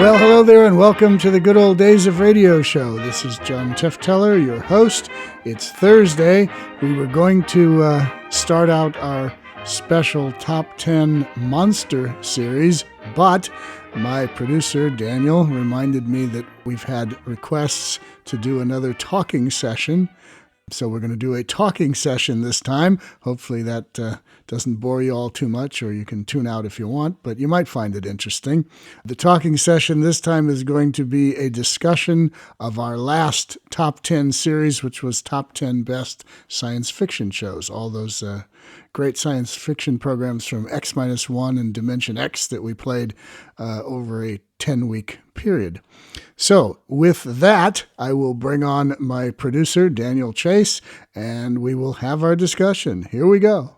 Well, hello there, and welcome to the Good Old Days of Radio show. This is John Tefteller, your host. It's Thursday. We were going to start out our special Top 10 Monster series, but my producer, Daniel, reminded me that we've had requests to do another talking session. So we're going to do a talking session this time. Hopefully that doesn't bore you all too much, or you can tune out if you want, but you might find it interesting. The talking session this time is going to be a discussion of our last Top 10 series, which was Top 10 Best Science Fiction Shows. All those great science fiction programs from X-1 and Dimension X that we played over a 10-week period. So with that, I will bring on my producer, Daniel Chase, and we will have our discussion. Here we go.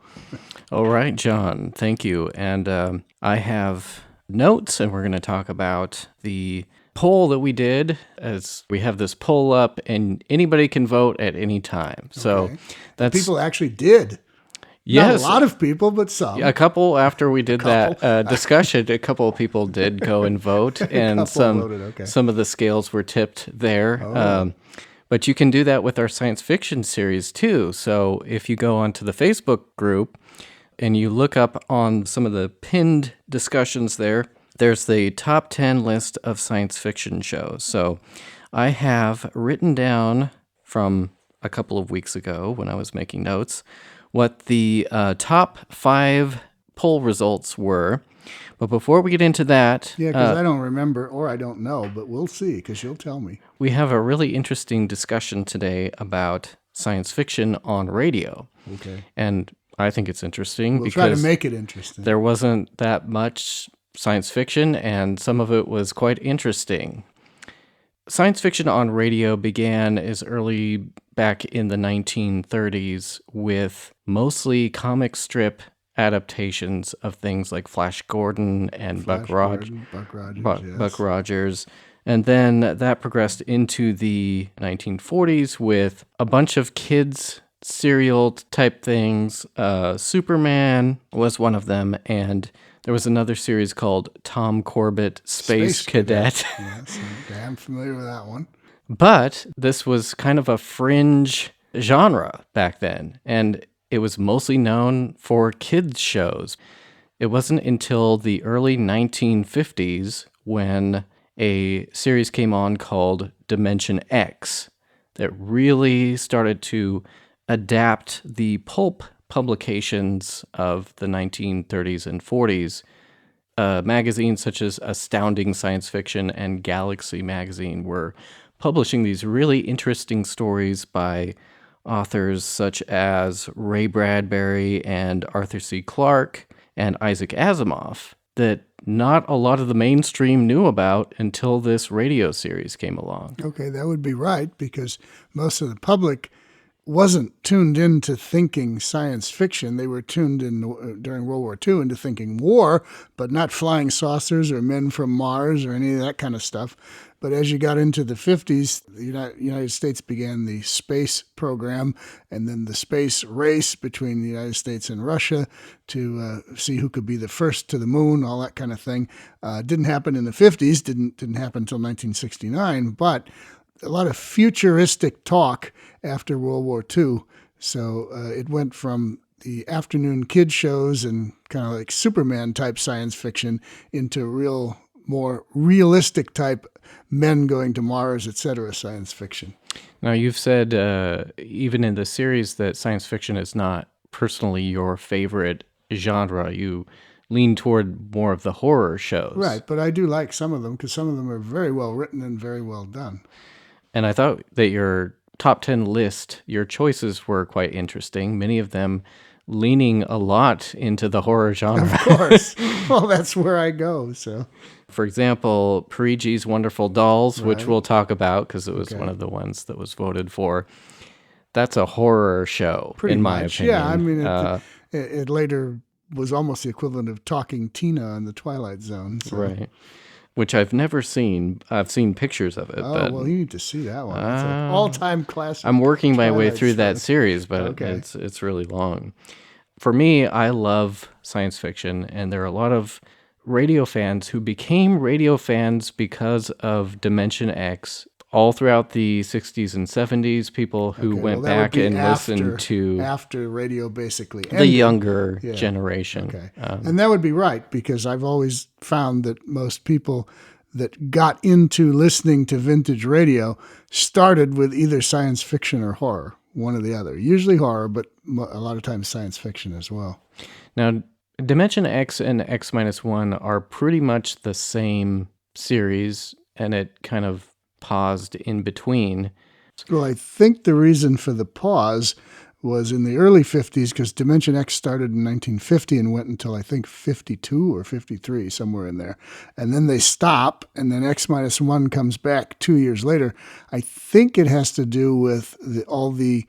All right, John, thank you. And I have notes, and we're going to talk about the poll that we did, as we have this poll up, and anybody can vote at any time. So that's... People actually did. Yes. Not a lot of people, but some. A couple, after we did that discussion, a couple of people did go and vote, and some of the scales were tipped there. But you can do that with our science fiction series, too. So if you go onto the Facebook group and you look up on some of the pinned discussions there, there's the top 10 list of science fiction shows. So I have written down from a couple of weeks ago when I was making notes what the top 5 poll results were. But before we get into that... Yeah, because I don't remember, or I don't know, but we'll see, because you'll tell me. We have a really interesting discussion today about science fiction on radio. Okay. And I think it's interesting We'll because try to make it interesting. There wasn't that much science fiction, and some of it was quite interesting. Science fiction on radio began as early back in the 1930s with mostly comic strip adaptations of things like Flash Gordon and Buck Rogers. And then that progressed into the 1940s with a bunch of kids' serial type things. Superman was one of them, and there was another series called Tom Corbett, Space Cadet. Yes, I'm damn familiar with that one. But this was kind of a fringe genre back then, and it was mostly known for kids' shows. It wasn't until the early 1950s when a series came on called Dimension X that really started to adapt the pulp publications of the 1930s and 40s. Magazines such as Astounding Science Fiction and Galaxy Magazine were publishing these really interesting stories by authors such as Ray Bradbury and Arthur C. Clarke and Isaac Asimov that not a lot of the mainstream knew about until this radio series came along. Okay, that would be right, because most of the public wasn't tuned into thinking science fiction. They were tuned in during World War II into thinking war, but not flying saucers or men from Mars or any of that kind of stuff. But as you got into the 50s, the United States began the space program, and then the space race between the United States and Russia to see who could be the first to the moon, all that kind of thing. Didn't happen in the 50s, didn't happen until 1969, but a lot of futuristic talk after World War II. So it went from the afternoon kid shows and kind of like Superman type science fiction into more realistic type men going to Mars, etc. science fiction. Now, you've said even in the series that science fiction is not personally your favorite genre. You lean toward more of the horror shows. Right, but I do like some of them because some of them are very well written and very well done. And I thought that your top 10 list, your choices were quite interesting, many of them leaning a lot into the horror genre. Of course. Well, that's where I go, so. For example, Parigi's Wonderful Dolls, Right. which we'll talk about because it was one of the ones that was voted for. That's a horror show, Pretty in much. my opinion. Yeah, I mean, it later was almost the equivalent of Talking Tina in the Twilight Zone. So. Right. Which I've never seen. I've seen pictures of it. Oh, but well, you need to see that one. It's an all-time classic. I'm working my way Twilight through that story. series, but it's really long. For me, I love science fiction, and there are a lot of radio fans who became radio fans because of Dimension X. All throughout the 60s and 70s, people who went that would back be and listened to after radio basically the ended. younger Yeah. generation. Okay. And that would be right, because I've always found that most people that got into listening to vintage radio started with either science fiction or horror, one or the other. Usually horror, but a lot of times science fiction as well. Now, Dimension X and X-1 are pretty much the same series, and it kind of paused in between. Well, I think the reason for the pause was in the early 50s, because Dimension X started in 1950 and went until, I think, 52 or 53, somewhere in there. And then they stop, and then X-1 comes back 2 years later. I think it has to do with all the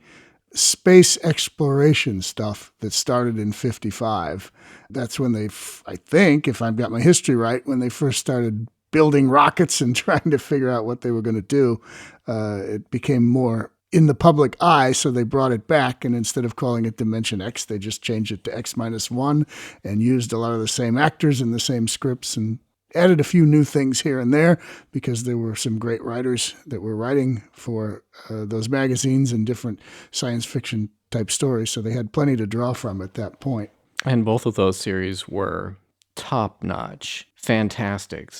space exploration stuff that started in 55. That's when they, I think, if I've got my history right, when they first started building rockets and trying to figure out what they were going to do. It became more in the public eye, so they brought it back, and instead of calling it Dimension X, they just changed it to X-1 and used a lot of the same actors and the same scripts and added a few new things here and there, because there were some great writers that were writing for those magazines and different science fiction type stories, so they had plenty to draw from at that point. And both of those series were top-notch, fantastic.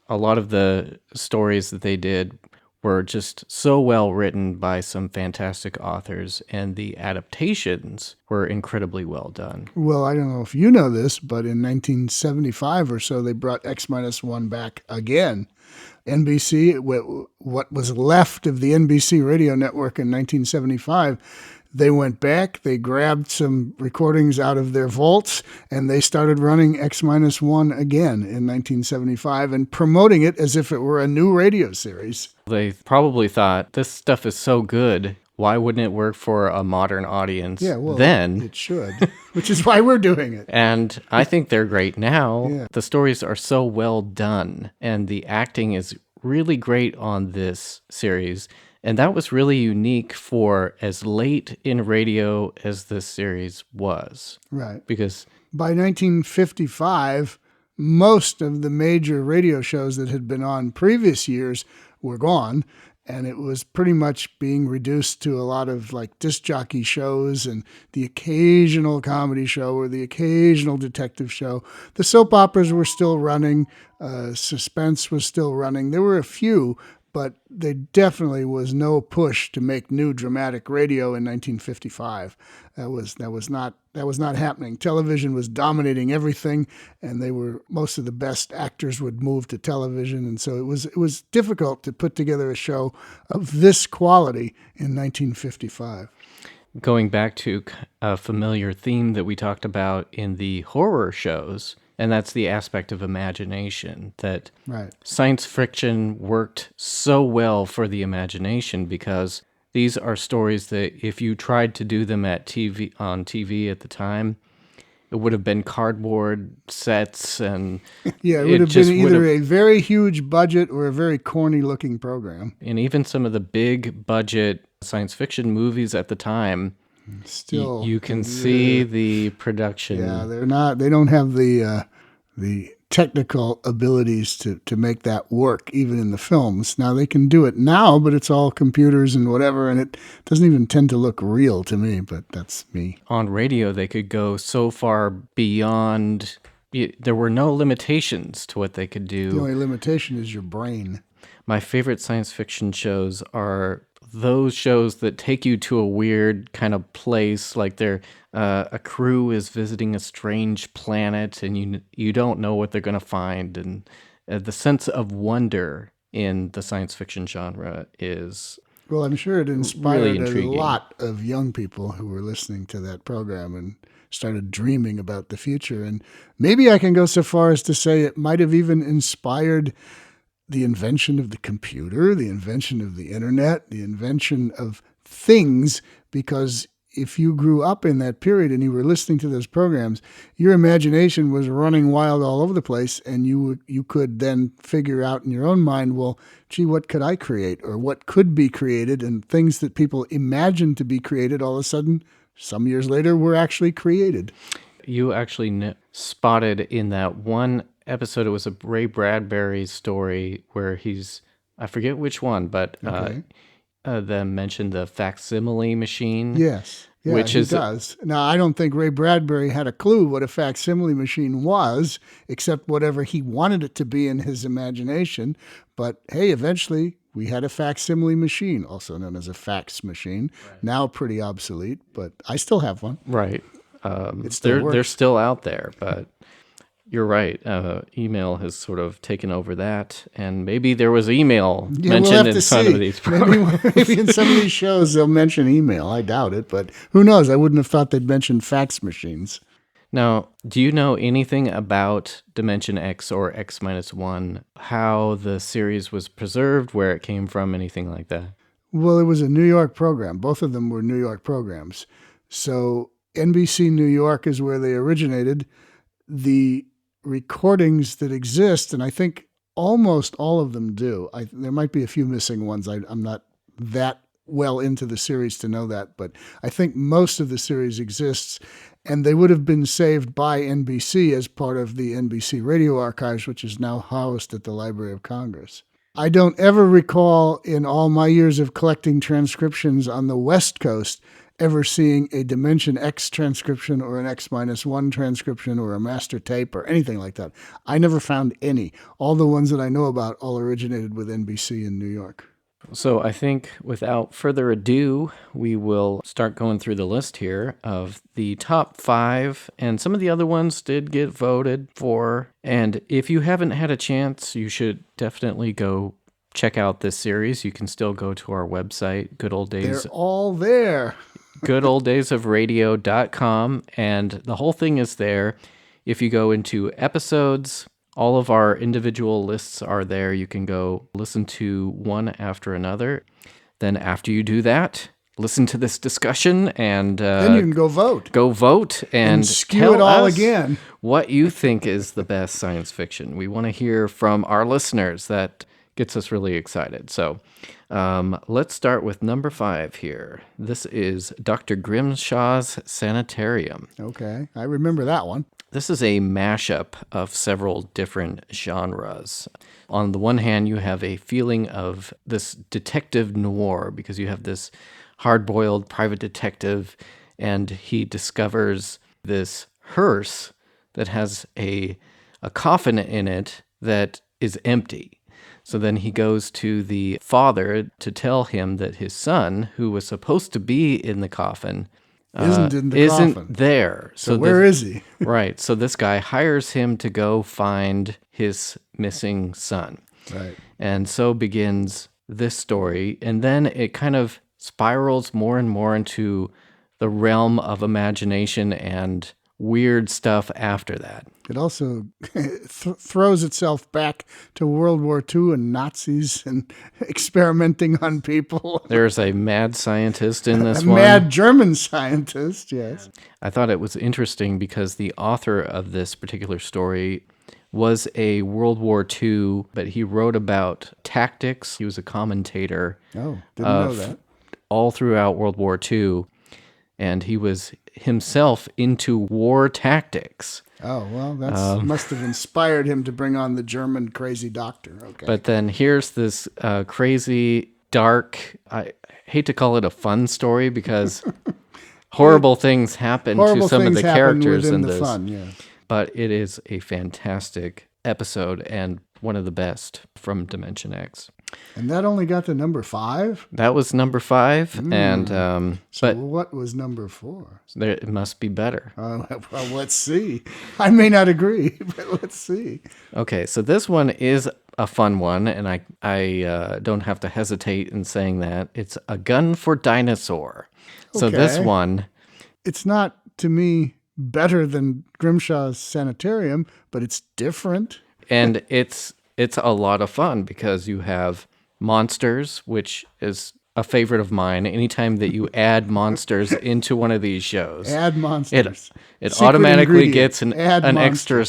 A lot of the stories that they did were just so well written by some fantastic authors, and the adaptations were incredibly well done. Well, I don't know if you know this, but in 1975 or so, they brought X-1 back again. NBC, what was left of the NBC radio network in 1975, they went back, they grabbed some recordings out of their vaults, and they started running X-1 again in 1975 and promoting it as if it were a new radio series. They probably thought, this stuff is so good, why wouldn't it work for a modern audience? Yeah, well, then it should, which is why we're doing it. And I think they're great now. Yeah. The stories are so well done, and the acting is really great on this series. And that was really unique for as late in radio as this series was. Right. Because by 1955, most of the major radio shows that had been on previous years were gone, and it was pretty much being reduced to a lot of like disc jockey shows and the occasional comedy show or the occasional detective show. The soap operas were still running. Suspense was still running. There were a few, but there definitely was no push to make new dramatic radio in 1955. That was not happening. Television was dominating everything, and most of the best actors would move to television, and so it was difficult to put together a show of this quality in 1955. going back to a familiar theme that we talked about in the horror shows, and that's the aspect of imagination, that Right. science fiction worked so well for the imagination because these are stories that if you tried to do them on TV at the time, it would have been cardboard sets and Yeah, it would have been either a very huge budget or a very corny looking program. and even some of the big budget science fiction movies at the time, Still, you can see the production. yeah, they don't have the technical abilities to make that work, even in the films. Now, they can do it now, but it's all computers and whatever, and it doesn't even tend to look real to me, but that's me. On radio, they could go so far beyond. There were no limitations to what they could do. The only limitation is your brain. My favorite science fiction shows are those shows that take you to a weird kind of place, like a crew is visiting a strange planet and you don't know what they're going to find, and the sense of wonder in the science fiction genre is Well, I'm sure it inspired really a intriguing. lot of young people who were listening to that program and started dreaming about the future. And maybe I can go so far as to say it might have even inspired the invention of the computer, the invention of the internet, the invention of things, because if you grew up in that period and you were listening to those programs, your imagination was running wild all over the place, and you could then figure out in your own mind, well, gee, what could I create, or what could be created, and things that people imagined to be created all of a sudden, some years later, were actually created. You actually spotted in that one episode. It was a Ray Bradbury story where I forget which one, but they mentioned the facsimile machine. Yes. Yeah, which he is does. Now, I don't think Ray Bradbury had a clue what a facsimile machine was, except whatever he wanted it to be in his imagination. But hey, eventually we had a facsimile machine, also known as a fax machine. Right. Now pretty obsolete, but I still have one. Right. It still works. They're still out there, but you're right. Email has sort of taken over that, and maybe there was email mentioned in some of these programs. Maybe in some of these shows they'll mention email. I doubt it, but who knows? I wouldn't have thought they'd mention fax machines. Now, do you know anything about Dimension X or X-1, how the series was preserved, where it came from, anything like that? Well, it was a New York program. Both of them were New York programs. So NBC New York is where they originated. The recordings that exist, and I think almost all of them do. There might be a few missing ones. I'm not that well into the series to know that, but I think most of the series exists, and they would have been saved by NBC as part of the NBC Radio Archives, which is now housed at the Library of Congress. I don't ever recall in all my years of collecting transcriptions on the West Coast ever seeing a Dimension X transcription or an X-1 transcription or a master tape or anything like that. I never found any. All the ones that I know about all originated with NBC in New York. So I think without further ado, we will start going through the list here of the top 5, and some of the other ones did get voted for. And if you haven't had a chance, you should definitely go check out this series. You can still go to our website, Good Old Days. They're all there. goodoldaysofradio.com, and the whole thing is there. If you go into episodes, all of our individual lists are there. You can go listen to one after another. Then after you do that, listen to this discussion, and then you can go vote. Go vote and skew it all again. What you think is the best science fiction. We want to hear from our listeners. That gets us really excited. So let's start with number 5 here. This is Dr. Grimshaw's Sanitarium. Okay, I remember that one. This is a mashup of several different genres. On the one hand, you have a feeling of this detective noir because you have this hard-boiled private detective, and he discovers this hearse that has a coffin in it that is empty. So then he goes to the father to tell him that his son, who was supposed to be in the coffin, isn't there. So where is he? Right. So this guy hires him to go find his missing son. Right. And so begins this story. And then it kind of spirals more and more into the realm of imagination and weird stuff after that. It also throws itself back to World War II and Nazis and experimenting on people. There's a mad scientist in this one. A mad German scientist, yes. I thought it was interesting because the author of this particular story was a World War II, but he wrote about tactics. He was a commentator. Oh, didn't know that. All throughout World War II, and he was himself into war tactics. Oh, well, that must have inspired him to bring on the German crazy doctor. Okay. But then here's this crazy, dark, I hate to call it a fun story because horrible things happen to some of the characters in this. Fun, yeah. But it is a fantastic episode and one of the best from Dimension X. And that only got to number 5? That was number 5. And so what was number 4? It must be better. Well, let's see. I may not agree, but let's see. Okay, so this one is a fun one, and I don't have to hesitate in saying that. It's A Gun for Dinosaur. Okay. So this one... It's not, to me, better than Grimshaw's Sanitarium, but it's different. And it's a lot of fun because you have monsters, which is a favorite of mine. Anytime that you add monsters into one of these shows, add monsters. It automatically gets an extra,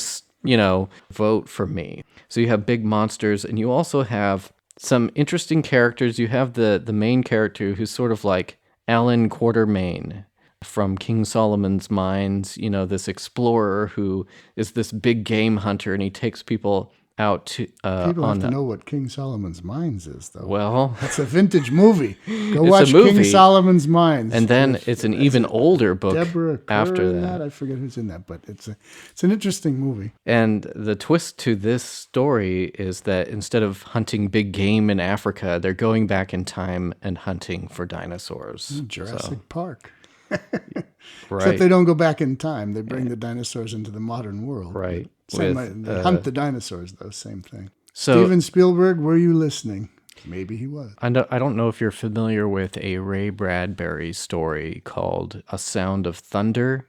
vote for me. So you have big monsters, and you also have some interesting characters. You have the main character who's sort of like Alan Quatermain. from King Solomon's Mines, this explorer who is this big game hunter, and he takes people out to People have to know what King Solomon's Mines is, though. Well, It's a vintage movie. Go It's watch a movie. King Solomon's Mines. And then it's an even older book Deborah Kerr after in that. I forget who's in that, but it's an interesting movie. And the twist to this story is that instead of hunting big game in Africa, they're going back in time and hunting for dinosaurs. Jurassic Park. Right. Except they don't go back in time. They bring the dinosaurs into the modern world. Right. They hunt the dinosaurs, though. Same thing. So, Steven Spielberg, were you listening? Maybe he was. I don't know if you're familiar with a Ray Bradbury story called A Sound of Thunder.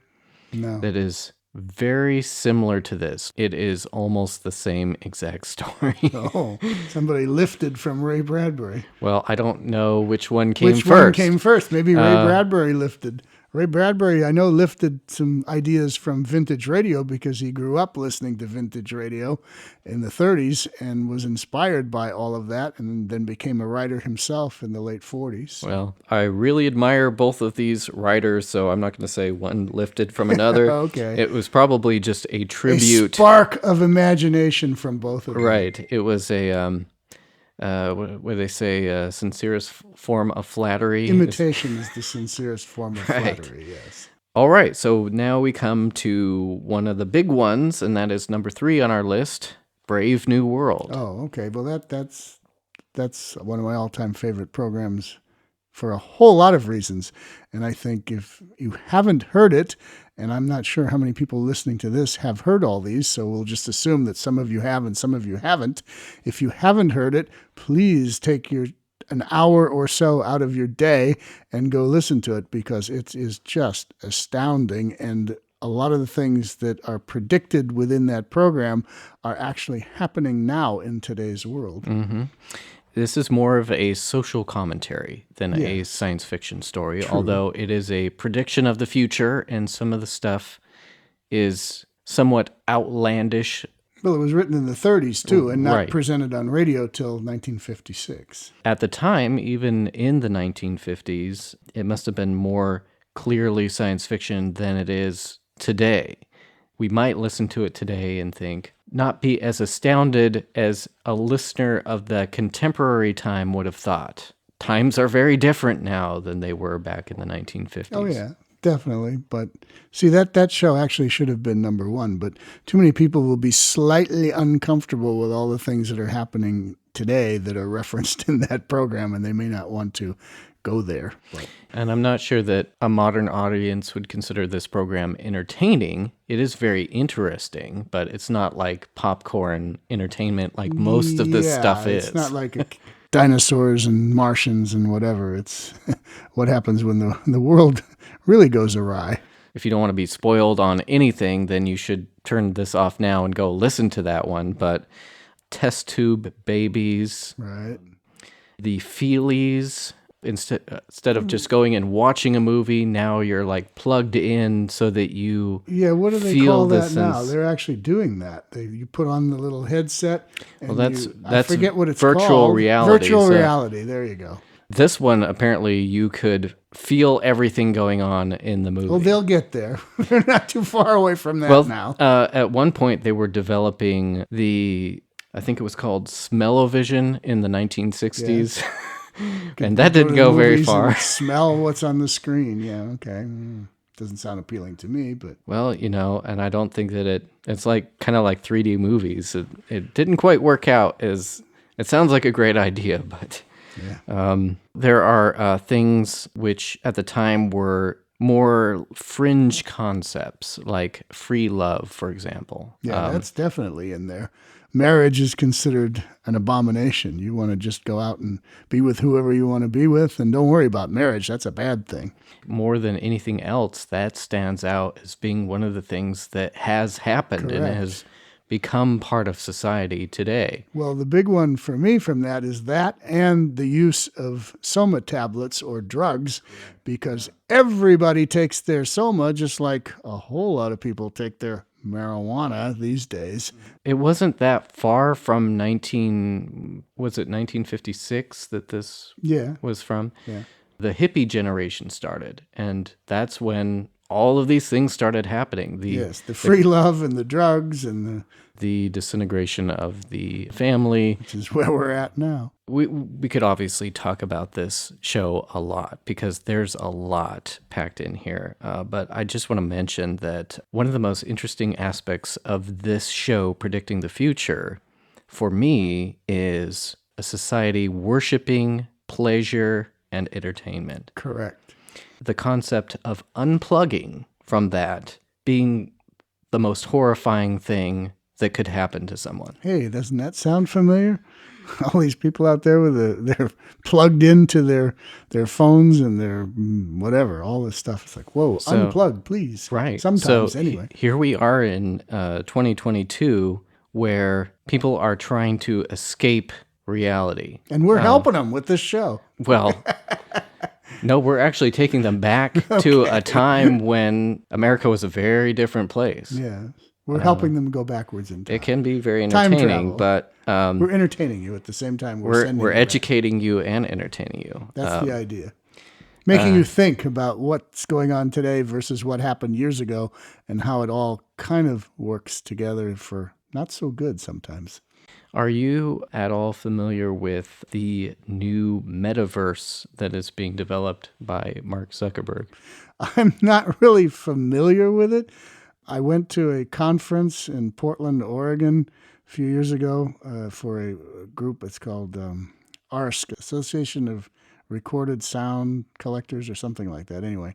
No. That is very similar to this. It is almost the same exact story. Oh, somebody lifted from Ray Bradbury. Well, I don't know which one came first. Which one came first? Maybe Ray Bradbury lifted. Ray Bradbury, I know, lifted some ideas from vintage radio because he grew up listening to vintage radio in the 30s and was inspired by all of that, and then became a writer himself in the late 40s. Well, I really admire both of these writers, so I'm not going to say one lifted from another. Okay. It was probably just a tribute. A spark of imagination from both of them. Right. It was a, what do they say, sincerest form of flattery. Imitation is the sincerest form of Right. flattery, yes. All right, so now we come to one of the big ones, and that is number 3 on our list, Brave New World. Oh, okay. Well, that's one of my all-time favorite programs for a whole lot of reasons. And I think if you haven't heard it, and I'm not sure how many people listening to this have heard all these, so we'll just assume that some of you have and some of you haven't. If you haven't heard it, please take an hour or so out of your day and go listen to it, because it is just astounding. And a lot of the things that are predicted within that program are actually happening now in today's world. Mm-hmm. This is more of a social commentary than a science fiction story, although it is a prediction of the future, and some of the stuff is somewhat outlandish. Well, it was written in the 30s, too, and not Right. presented on radio till 1956. At the time, even in the 1950s, it must have been more clearly science fiction than it is today. We might listen to it today and not be as astounded as a listener of the contemporary time would have thought. Times are very different now than they were back in the 1950s. Oh, yeah, definitely. But see, that show actually should have been number 1, but too many people will be slightly uncomfortable with all the things that are happening today that are referenced in that program, and they may not want to go there. But And I'm not sure that a modern audience would consider this program entertaining. It is very interesting, but it's not like popcorn entertainment like most of this stuff is. It's not like dinosaurs and Martians and whatever. It's what happens when the world really goes awry. If you don't want to be spoiled on anything, then you should turn this off now and go listen to that one. But test tube babies, Right. the feelies, instead of just going and watching a movie, now you're like plugged in so that you Yeah, what do they feel call the that now? sense- They're actually doing that. You put on the little headset. And Well, that's I forget what it's virtual called. reality, Virtual so- reality. There you go. This one, apparently, you could feel everything going on in the movie. Well, they'll get there. They're not too far away from that now. At one point, they were developing I think it was called Smell-O-Vision in the 1960s. And that didn't go very far. Smell what's on the screen. Yeah, okay. Doesn't sound appealing to me, but Well, and I don't think that it's like kind of like 3D movies. It didn't quite work out as it sounds like a great idea, but there are things which at the time were more fringe concepts, like free love, for example. yeah, that's definitely in there. Marriage is considered an abomination. You want to just go out and be with whoever you want to be with, and don't worry about marriage. That's a bad thing. More than anything else, that stands out as being one of the things that has happened and Correct. has become part of society today. Well, the big one for me from that is that and the use of soma tablets or drugs, because everybody takes their soma just like a whole lot of people take their marijuana these days. It wasn't that far from 1956 that this Yeah. was from? Yeah. the hippie generation started. And that's when all of these things started happening. Yes, the free love and the drugs and the disintegration of the family. which is where we're at now. We could obviously talk about this show a lot because there's a lot packed in here. But I just want to mention that one of the most interesting aspects of this show, Predicting the Future, for me, is a society worshiping pleasure and entertainment. Correct. The concept of unplugging from that being the most horrifying thing that could happen to someone. Hey, doesn't that sound familiar? All these people out there they're plugged into their phones and their whatever, all this stuff. It's like, whoa, unplug, please. Right. Sometimes, so anyway. Here we are in 2022 where people are trying to escape reality. And we're helping them with this show. Well, no, we're actually taking them back to a time when America was a very different place. Yeah. We're helping them go backwards in time. It can be very Time entertaining, travel. but We're entertaining you at the same time. we're educating you and entertaining you. That's the idea. Making you think about what's going on today versus what happened years ago and how it all kind of works together for not so good sometimes. Are you at all familiar with the new metaverse that is being developed by Mark Zuckerberg? I'm not really familiar with it. I went to a conference in Portland, Oregon a few years ago for a group. It's called ARSC, Association of Recorded Sound Collectors or something like that. Anyway,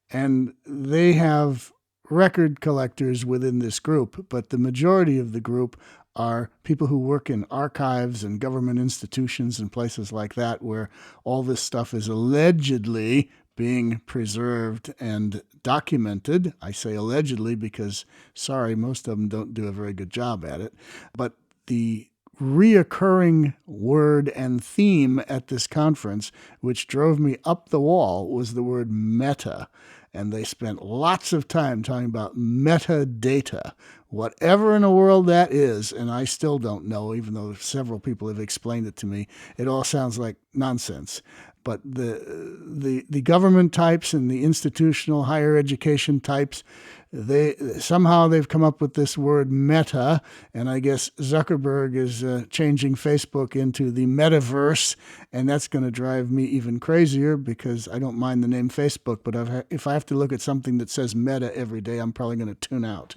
and they have record collectors within this group, but the majority of the group are people who work in archives and government institutions and places like that where all this stuff is allegedly being preserved and documented. I say allegedly because, sorry, most of them don't do a very good job at it. But the reoccurring word and theme at this conference, which drove me up the wall, was the word meta. And they spent lots of time talking about metadata, whatever in the world that is, and I still don't know, even though several people have explained it to me. It all sounds like nonsense. But the government types and the institutional higher education types, they've come up with this word meta, and I guess Zuckerberg is changing Facebook into the metaverse, and that's going to drive me even crazier because I don't mind the name Facebook, but if I have to look at something that says meta every day, I'm probably going to tune out.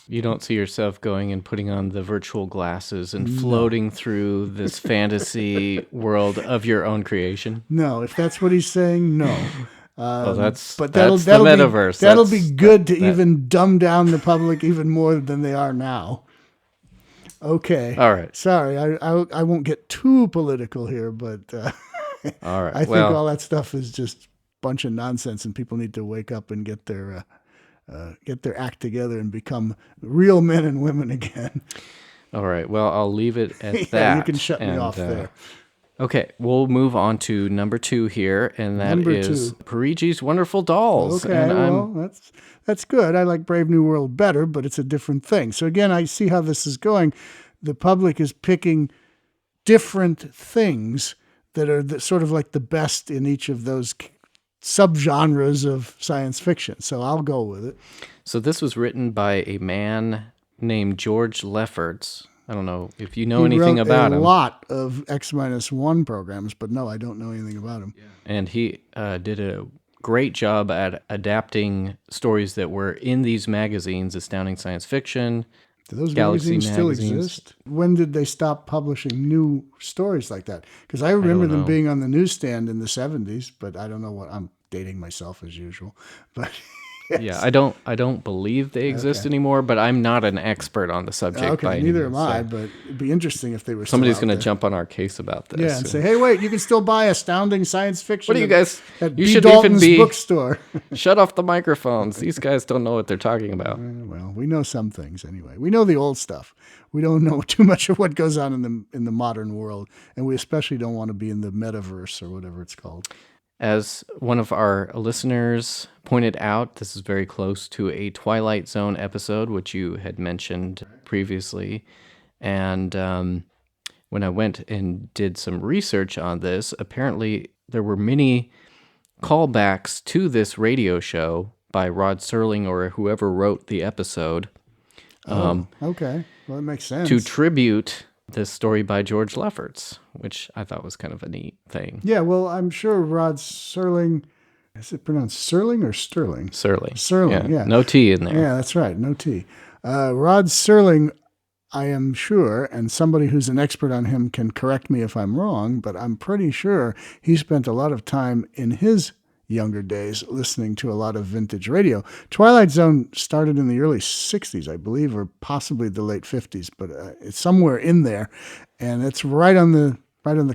You don't see yourself going and putting on the virtual glasses and floating through this fantasy world of your own creation? No, if that's what he's saying, no. That's but the metaverse. That'll be good to even dumb down the public even more than they are now. Okay. All right. Sorry, I won't get too political here, but all right. I think all that stuff is just a bunch of nonsense, and people need to wake up and get their act together and become real men and women again. All right. Well, I'll leave it at Yeah, that. you can shut me off there. Okay, we'll move on to number 2 here, and that is Parigi's Wonderful Dolls. Okay, and well, that's good. I like Brave New World better, but it's a different thing. So again, I see how this is going. The public is picking different things that are sort of like the best in each of those subgenres of science fiction. So I'll go with it. So this was written by a man named George Lefferts. I don't know if you know anything about him. He wrote a lot of X-1 programs, but no, I don't know anything about him. Yeah. And he did a great job at adapting stories that were in these magazines, Astounding Science Fiction, Do those Galaxy magazines still magazines. exist? When did they stop publishing new stories like that? Because I remember them being on the newsstand in the 70s, but I don't know what. I'm dating myself as usual. But yes. Yeah, I don't believe they exist anymore, but I'm not an expert on the subject. Okay, neither am I, but it'd be interesting if they were Somebody's still going to jump on our case about this. Yeah, and say, hey, wait, you can still buy Astounding Science Fiction What do you guys? at You B. should Dalton's even be bookstore. Shut off the microphones. These guys don't know what they're talking about. Well, we know some things anyway. We know the old stuff. We don't know too much of what goes on in the modern world, and we especially don't want to be in the metaverse or whatever it's called. As one of our listeners pointed out, this is very close to a Twilight Zone episode, which you had mentioned previously. And when I went and did some research on this, apparently there were many callbacks to this radio show by Rod Serling or whoever wrote the episode. Okay. Well, that makes sense. To tribute this story by George Lefferts, which I thought was kind of a neat thing. Yeah, well, I'm sure Rod Serling, is it pronounced Serling or Sterling? Serling, yeah. No T in there. Yeah, that's right, no T. Rod Serling, I am sure, and somebody who's an expert on him can correct me if I'm wrong, but I'm pretty sure he spent a lot of time in his younger days listening to a lot of vintage radio. Twilight Zone started in the early 60s, I believe, or possibly the late 50s, but it's somewhere in there, and it's right on the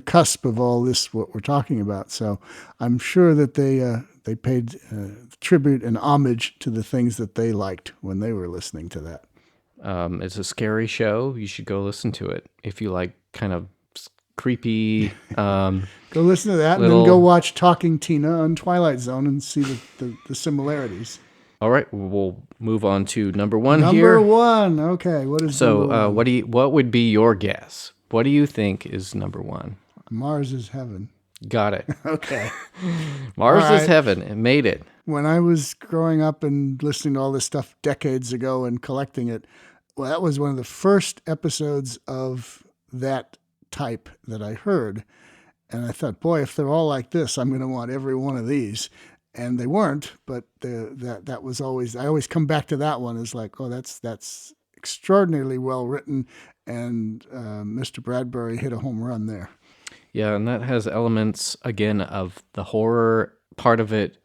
cusp of all this what we're talking about. So I'm sure that they paid tribute and homage to the things that they liked when they were listening to that. It's a scary show. You should go listen to it if you like kind of creepy. Go listen to that and then go watch Talking Tina on Twilight Zone and see the similarities. All right, we'll move on to number one here. Number one. Okay, what is number one? What would be your guess? What do you think is number one? Mars is Heaven. Got it. Okay. Mars is Heaven. It made it. When I was growing up and listening to all this stuff decades ago and collecting it, well, that was one of the first episodes of that type that I heard. And I thought, boy, if they're all like this, I'm going to want every one of these. And they weren't, but that was always, I always come back to that one as like, oh, that's extraordinarily well written. And Mr. Bradbury hit a home run there. Yeah, and that has elements, again, of the horror part of it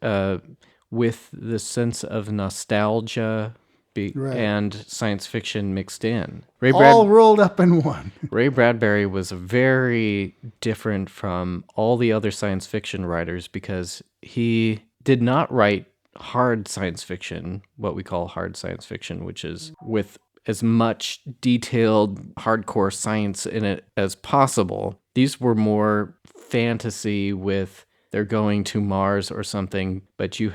with the sense of nostalgia and science fiction mixed in. All rolled up in one. Ray Bradbury was very different from all the other science fiction writers because he did not write hard science fiction, what we call hard science fiction, which is with as much detailed, hardcore science in it as possible. These were more fantasy with they're going to Mars or something, but he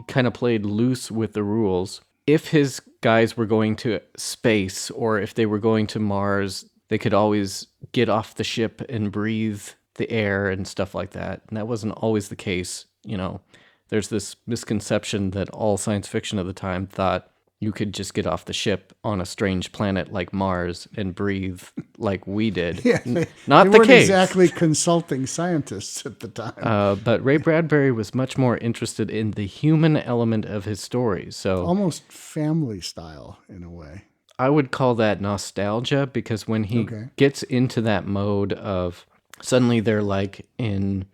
kind of played loose with the rules. If his guys were going to space or if they were going to Mars, they could always get off the ship and breathe the air and stuff like that. And that wasn't always the case. You know, there's this misconception that all science fiction of the time thought you could just get off the ship on a strange planet like Mars and breathe like we did. Yeah, Not they the weren't case. Exactly consulting scientists at the time. But Ray Bradbury was much more interested in the human element of his stories. So almost family style in a way. I would call that nostalgia because when he gets into that mode of suddenly they're like in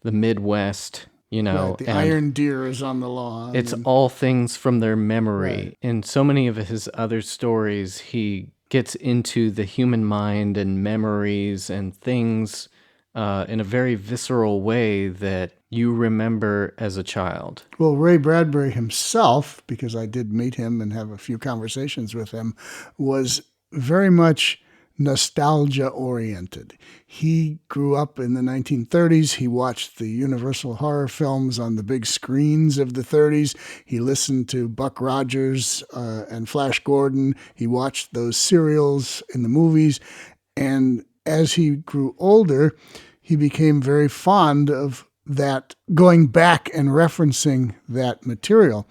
the Midwest, you know, right, the iron deer is on the lawn. It's all things from their memory. Right. In so many of his other stories, he gets into the human mind and memories and things in a very visceral way that you remember as a child. Well, Ray Bradbury himself, because I did meet him and have a few conversations with him, was very much nostalgia oriented. He grew up in the 1930s. He watched the Universal horror films on the big screens of the 30s. He listened to Buck Rogers and Flash Gordon. He watched those serials in the movies. And as he grew older, he became very fond of that, going back and referencing that material.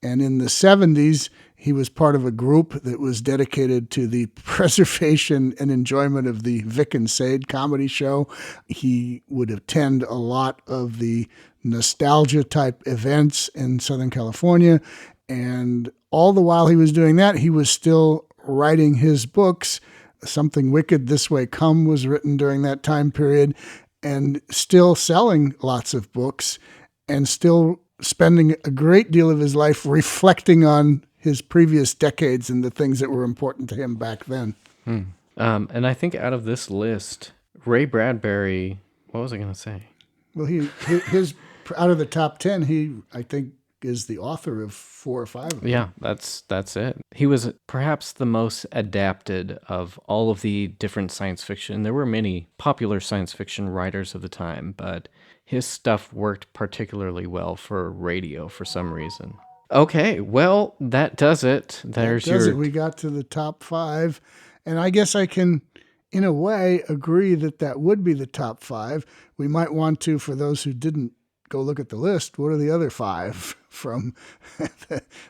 And in the 70s, he was part of a group that was dedicated to the preservation and enjoyment of the Vic and Sade comedy show. He would attend a lot of the nostalgia type events in Southern California. And all the while he was doing that, he was still writing his books. Something Wicked This Way Come was written during that time period, and still selling lots of books and still spending a great deal of his life reflecting on his previous decades and the things that were important to him back then. And I think out of this list, Ray Bradbury, what was I going to say? Well, his out of the top 10, he, I think, is the author of 4 or 5 of them. Yeah, that's it. He was perhaps the most adapted of all of the different science fiction. There were many popular science fiction writers of the time, but his stuff worked particularly well for radio for some reason. Okay, well, that does it. We got to the top 5, and I guess I can, in a way, agree that would be the top 5. We might want to, for those who didn't go look at the list. What are the other 5 from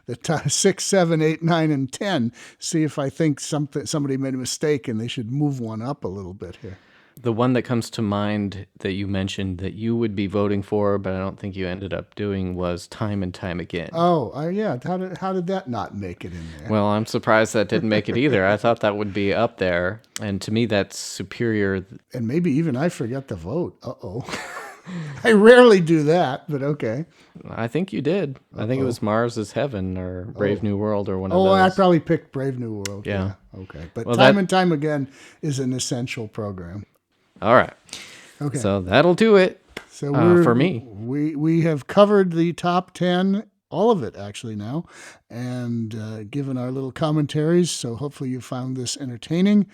the top 6, 7, 8, 9, and 10? See if I think somebody made a mistake and they should move one up a little bit here. The one that comes to mind that you mentioned that you would be voting for, but I don't think you ended up doing, was Time and Time Again. Oh, yeah. How did that not make it in there? Well, I'm surprised that didn't make it either. I thought that would be up there. And to me, that's superior. And maybe even I forgot to vote. Uh-oh. I rarely do that, but okay. I think you did. I think it was Mars is Heaven or Brave New World or one of those. Oh, I probably picked Brave New World. Yeah. Okay. But Well, Time and Time Again is an essential program. All right. Okay. So that'll do it for me. We have covered the top 10, all of it actually now, and given our little commentaries. So hopefully you found this entertaining.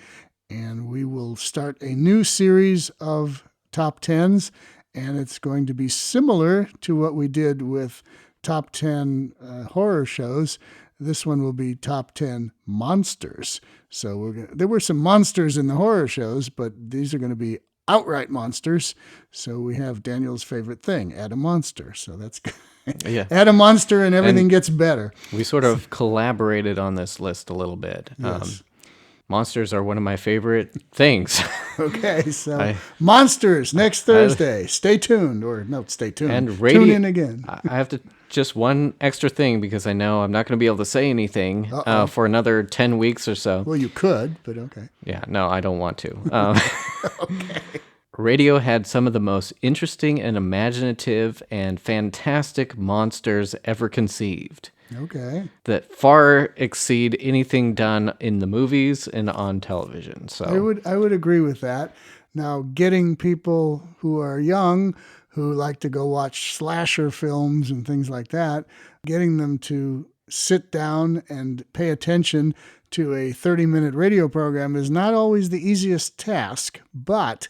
And we will start a new series of top 10s. And it's going to be similar to what we did with top 10 horror shows. This one will be top 10 monsters. So there were some monsters in the horror shows, but these are going to be outright monsters. So we have Daniel's favorite thing, add a monster. So that's Yeah. Add a monster and everything gets better. We sort of collaborated on this list a little bit. Yes. Monsters are one of my favorite things. Okay, so monsters next Thursday. Stay tuned, or no, stay tuned. And Tune in again. I have to just one extra thing because I know I'm not going to be able to say anything for another 10 weeks or so. Well, you could, but okay. Yeah, no, I don't want to. Okay. Radio had some of the most interesting and imaginative and fantastic monsters ever conceived. Okay. That far exceed anything done in the movies and on television. So I would agree with that. Now, getting people who are young, who like to go watch slasher films and things like that, getting them to sit down and pay attention to a 30-minute radio program is not always the easiest task, but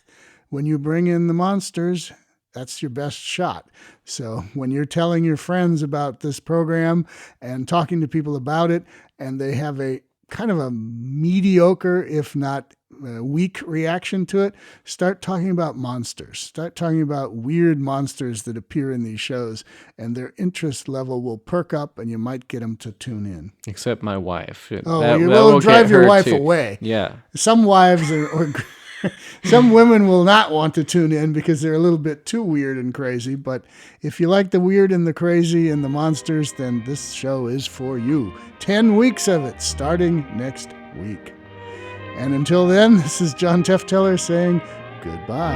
when you bring in the monsters, that's your best shot. So when you're telling your friends about this program and talking to people about it, and they have a kind of a mediocre, if not weak reaction to it, start talking about monsters. Start talking about weird monsters that appear in these shows, and their interest level will perk up, and you might get them to tune in. Except my wife. Oh, you will drive your wife away. Yeah. Some wives or some women will not want to tune in because they're a little bit too weird and crazy. But if you like the weird and the crazy and the monsters, then this show is for you. 10 weeks of it starting next week. And until then, this is John Tefteller saying goodbye.